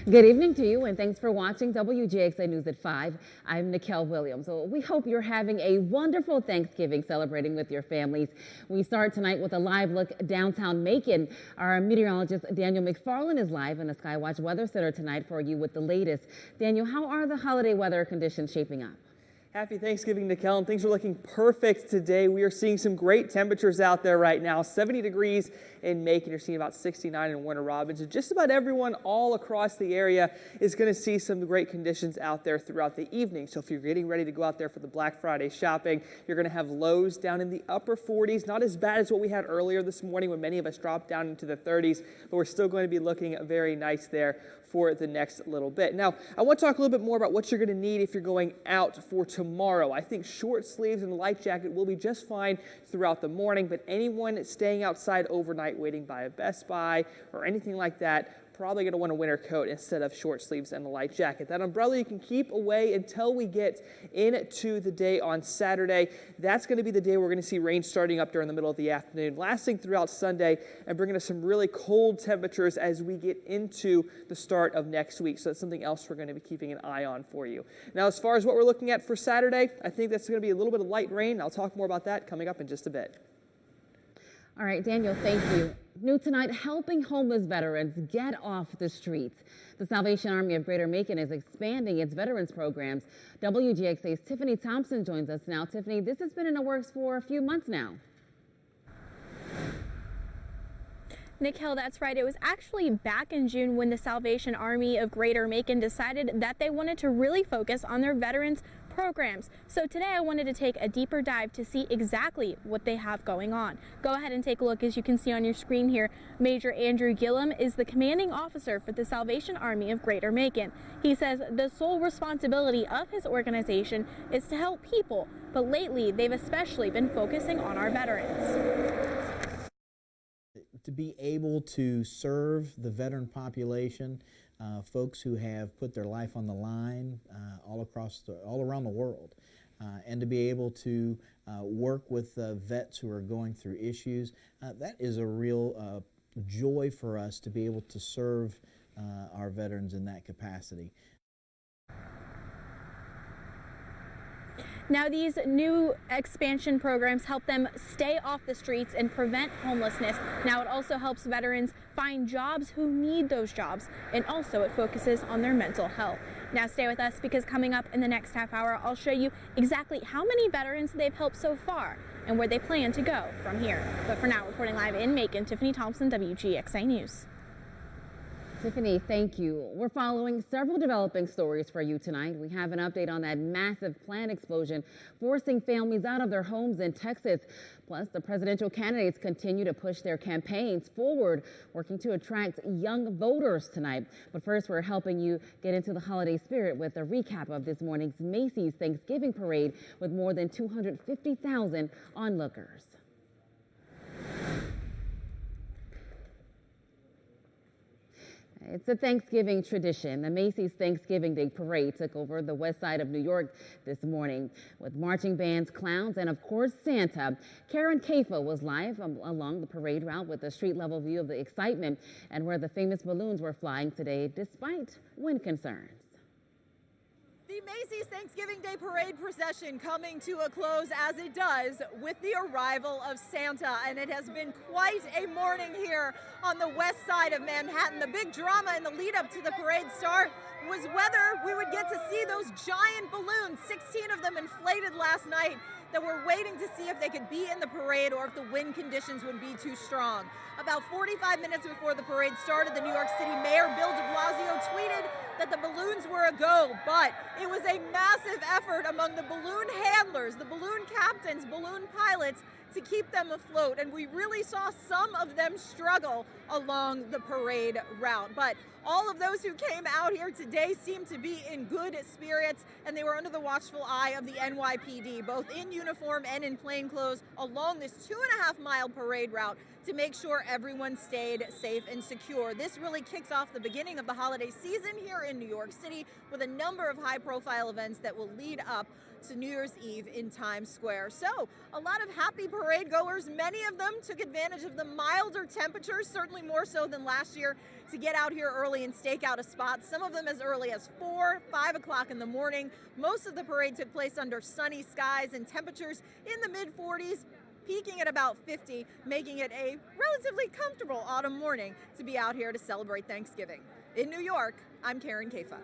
Good evening to you, and thanks for watching WGXA News at 5. I'm Nikel Williams. So we hope you're having a wonderful Thanksgiving celebrating with your families. We start tonight with a live look downtown Macon. Our meteorologist Daniel McFarland is live in the Skywatch Weather Center tonight for you with the latest. Daniel, how are the holiday weather conditions shaping up? Happy Thanksgiving, Nikel, and things are looking perfect today. We are seeing some great temperatures out there right now. 70 degrees in Macon. You're seeing about 69 in Warner Robins. And just about everyone all across the area is going to see some great conditions out there throughout the evening. So if you're getting ready to go out there for the Black Friday shopping, you're going to have lows down in the upper 40s. Not as bad as what we had earlier this morning when many of us dropped down into the 30s, but we're still going to be looking very nice there for the next little bit. Now, I want to talk a little bit more about what you're going to need if you're going out for tomorrow. I think short sleeves and a light jacket will be just fine throughout the morning, but anyone staying outside overnight waiting by a Best Buy or anything like that, probably going to want a winter coat instead of short sleeves and a light jacket. That umbrella you can keep away until we get into the day on Saturday. That's going to be the day we're going to see rain starting up during the middle of the afternoon, lasting throughout Sunday and bringing us some really cold temperatures as we get into the start of next week. So that's something else we're going to be keeping an eye on for you. Now, as far as what we're looking at for Saturday, I think that's going to be a little bit of light rain. I'll talk more about that coming up in just a bit. All right, Daniel, thank you. New tonight, helping homeless veterans get off the streets. The Salvation Army of Greater Macon is expanding its veterans programs. WGXA's Tiffany Thompson joins us now. Tiffany, this has been in the works for a few months now. Nikhil, that's right. It was actually back in June when the Salvation Army of Greater Macon decided that they wanted to really focus on their veterans programs. So today I wanted to take a deeper dive to see exactly what they have going on. Go ahead and take a look. As you can see on your screen here, Major Andrew Gillum is the commanding officer for the Salvation Army of Greater Macon. He says the sole responsibility of his organization is to help people, but lately they've especially been focusing on our veterans. To be able to serve the veteran population, folks who have put their life on the line all around the world, and to be able to work with vets who are going through issues, that is a real joy for us to be able to serve our veterans in that capacity. Now, these new expansion programs help them stay off the streets and prevent homelessness. Now, it also helps veterans find jobs who need those jobs, and also it focuses on their mental health. Now, stay with us because coming up in the next half hour, I'll show you exactly how many veterans they've helped so far and where they plan to go from here. But for now, reporting live in Macon, Tiffany Thompson, WGXA News. Tiffany, thank you. We're following several developing stories for you tonight. We have an update on that massive plant explosion forcing families out of their homes in Texas. Plus, the presidential candidates continue to push their campaigns forward, working to attract young voters tonight. But first, we're helping you get into the holiday spirit with a recap of this morning's Macy's Thanksgiving Parade with more than 250,000 onlookers. It's a Thanksgiving tradition. The Macy's Thanksgiving Day Parade took over the west side of New York this morning with marching bands, clowns, and of course Santa. Karen Kafa was live along the parade route with a street-level view of the excitement and where the famous balloons were flying today despite wind concerns. The Macy's Thanksgiving Day Parade procession coming to a close as it does with the arrival of Santa, and it has been quite a morning here on the west side of Manhattan. The big drama in the lead up to the parade start was whether we would get to see those giant balloons, 16 of them inflated last night, that we're waiting to see if they could be in the parade or if the wind conditions would be too strong. About 45 minutes before the parade started, the New York City Mayor Bill de Blasio tweeted that the balloons were a go, but it was a massive effort among the balloon handlers, the balloon captains, balloon pilots, to keep them afloat, and we really saw some of them struggle along the parade route. But all of those who came out here today seemed to be in good spirits, and they were under the watchful eye of the NYPD, both in uniform and in plainclothes, along this 2.5-mile parade route to make sure everyone stayed safe and secure. This really kicks off the beginning of the holiday season here in New York City with a number of high-profile events that will lead up to New Year's Eve in Times Square. So a lot of happy parade goers. Many of them took advantage of the milder temperatures, certainly more so than last year, to get out here early and stake out a spot. Some of them as early as 4, 5 o'clock in the morning. Most of the parade took place under sunny skies and temperatures in the mid 40s, peaking at about 50, making it a relatively comfortable autumn morning to be out here to celebrate Thanksgiving. In New York, I'm Karen Kafa.